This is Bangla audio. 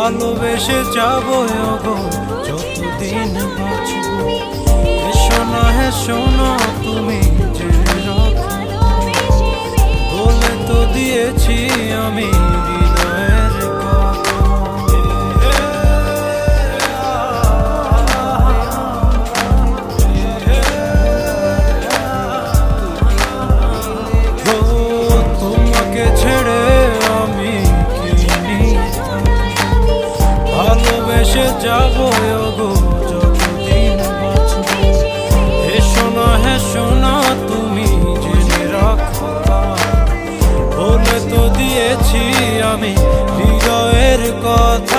ভালোবেসে যাবো গো যতদিন বাঁচবো। এসো না হেসো না তুমি যে রাখো, বলে তো দিয়েছি আমি হৃদয়ের কথা। তোমাকে ছেড়ে আমি কি ভালোবেসে যাবো গো যতদিন বাঁচবো। হেসো না তুমি জেনে রাখো, বলে তো দিয়েছি আমি হৃদয়ের কথা।